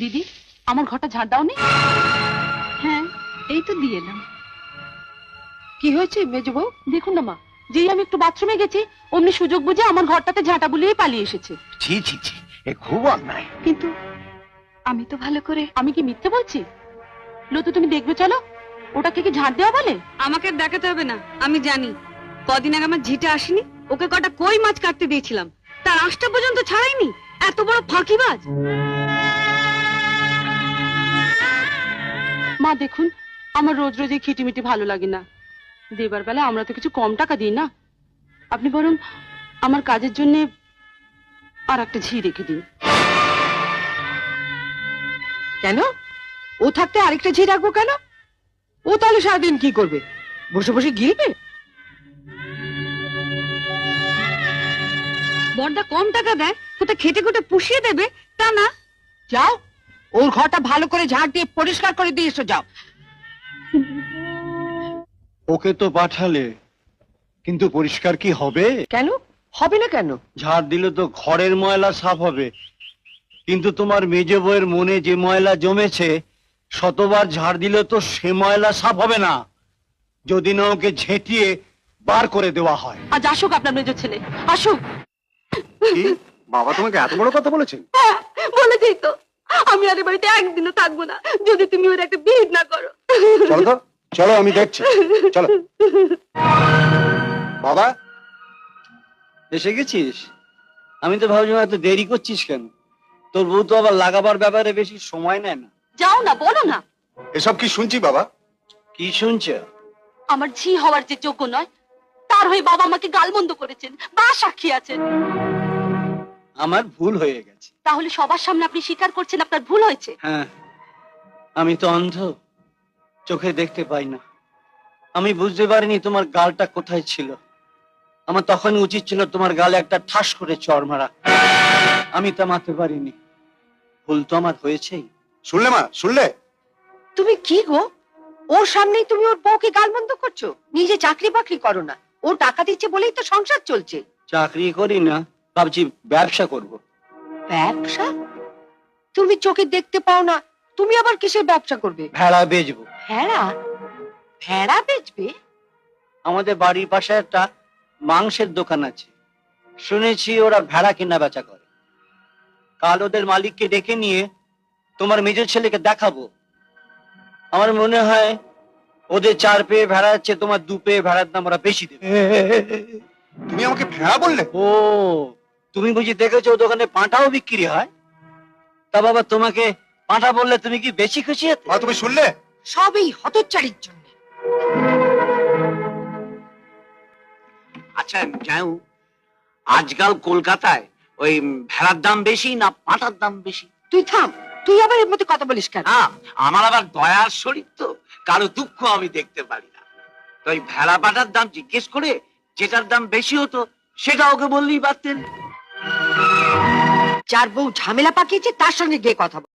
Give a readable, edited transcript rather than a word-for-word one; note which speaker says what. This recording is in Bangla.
Speaker 1: দিদি, আমার ঘরটা ঝাড় দাওনি? হ্যাঁ, এই তো দিয়ে এলাম।
Speaker 2: কি হয়েছে মেজো বউ?
Speaker 1: দেখুন না মা, যেই আমি একটু বাথরুমে গেছি অমনি সুযোগ বুঝে আমার ঘরটাতে ঝাঁটা বুলিয়ে পালিয়ে এসেছে।
Speaker 3: ছি ছি ছি, এ খুব অন্যায়।
Speaker 1: কিন্তু আমি তো ভালো করে, আমি কি মিথ্যে বলছি? লতু, তুমি দেখবে চলো, ওটাকে কি ঝাড় দেওয়া বলে?
Speaker 2: আমাকে দেখাতে হবে না, আমি জানি। কদিন আগে আমার ঝিটা আসেনি, ওকে কটা কই মাছ কাটতে দিয়েছিলাম, তার আঁশটা পর্যন্ত ছাড়াইনি। এত বড় ফাঁকিবাজ।
Speaker 1: মা দেখুন, আমার রোজ রোজ এই খিটিমিটি ভালো লাগে না। দেবার বেলা আমরা তো কিছু কম টাকা দিই না। আপনি বরং আমার কাজের জন্য আর একটা ঝি রেখে দিন।
Speaker 2: কেন? ও থাকতে আরেকটা ঝি রাখবো কেন? ও তাহলে সারাদিন কি করবে? বসে বসে গিলবে? বড়দা কম টাকা দেয়, ওটা খেটে খুটে পুষিয়ে দেবে তা না। যাও, ওর ঘরটা ভালো করে ঝাড় দিয়ে পরিষ্কার করে দিয়ে এসো, যাও।
Speaker 3: ওকে তো পাঠালে, কিন্তু পরিষ্কার কি হবে?
Speaker 2: কেন হবে না? কেন?
Speaker 3: ঝাড় দিলে তো ঘরের ময়লা সাফ হবে, কিন্তু তোমার মেজে বউয়ের মনে যে ময়লা জমেছে, শতবার ঝাড় দিলে তো সে ময়লা সাফ হবে না, যদি না ওকে ঝেঁটিয়ে বার করে দেওয়া হয়।
Speaker 1: আজ আসুক আপনার মেজো ছেলে, আসুক।
Speaker 3: কি? বাবা তোমাকে এত বড় কথা বলেছেন?
Speaker 1: বলেছি তো, আমি আর এ বাড়িতে একদিনও থাকবো না যদি তুমি ওর একটা বিহিত না করো।
Speaker 3: চলো তো, চলো আমি দেখছি, চলো। বাবা, এসে গেছিস? আমি তো ভাবছিলাম এত দেরি করছিস কেন? তোর বউ তো আবার লাগাবার ব্যাপারে বেশি সময় নেয় না।
Speaker 1: যাও না, বলো না।
Speaker 3: এসব কি শুনছি বাবা? কি শুনছ?
Speaker 1: আমার ঝি হওয়ার যে যোগ্য নয়, তার হয়ে বাবা আমাকে গালমন্দ করেছেন, বা সাক্ষী আছেন।
Speaker 3: আমার ভুল হয়ে গেছে।
Speaker 1: তাহলে সবার সামনে আপনি স্বীকার করছেন আপনার ভুল হয়েছে?
Speaker 3: হ্যাঁ, আমি তো অন্ধ, চোখে দেখতে পাই না। আমি বুঝতে পারিনি তোমার গালটা কোথায় ছিল। আমার তখন উচিত ছিল তোমার গালে একটা ঠাস করে চড় মারা। আমি তা মারতে পারিনি। ভুল তো আমার হয়েছেই।
Speaker 4: শুনলে মা, শুনলে?
Speaker 2: তুমি কি গো, ওর সামনেই তুমি ওর বউকে গালমন্দ করছো? নিজে চাকরি বাকরি করো না, ও টাকা দিচ্ছে বলেই তো সংসার চলছে।
Speaker 3: চাকরি করি না, ভাবছি ব্যবসা করব।
Speaker 2: ব্যবসা? তুমি চোখে দেখতে পাও না, তুমি আবার কিসের ব্যবসা করবে?
Speaker 3: ভেড়া বেচবো।
Speaker 2: ভেড়া? ভেড়া বেচবে?
Speaker 3: আমাদের বাড়ির পাশে একটা মাংসের দোকান আছে, শুনেছি ওরা ভেড়া কেনা বেচা করে। কাল ওদের মালিককে ডেকে নিয়ে তোমার মেজর ছেলেকে দেখাবো। আমার মনে হয় ওদের 4 পেয়ে ভেড়া আছে, তোমার 2 পেয়ে ভেড়ার দাম ওরা বেশি দেবে।
Speaker 4: তুমি আমাকে ভেড়া বললে?
Speaker 3: ও, তুমি বুঝি দেখেছো ও দোকানে পাঁঠাও বিক্রি হয়? তা বাবা, তোমাকে পাঁঠা বললে তুমি কি বেশি খুশি হতে?
Speaker 4: মা, তুমি শুনলে?
Speaker 2: সবই হতচ্চারির জন্য।
Speaker 5: আচ্ছা যাও, আজকাল কলকাতায় ওই ভেড়ার দাম বেশি না পাঁঠার দাম বেশি?
Speaker 2: তুই থাম, তুই আবার এর মধ্যে কথা বলিস কেন?
Speaker 5: না, আমার আবার দয়ার শরীর তো, কারো দুঃখ আমি দেখতে পারি না। তো ওই ভেড়া পাঁঠার দাম জিজ্ঞেস করে যেটার দাম বেশি হতো সেটা ওকে বললেই পারতেন।
Speaker 2: যার বউ ঝামেলা পাকিয়েছে তার সঙ্গে গিয়ে কথা বল।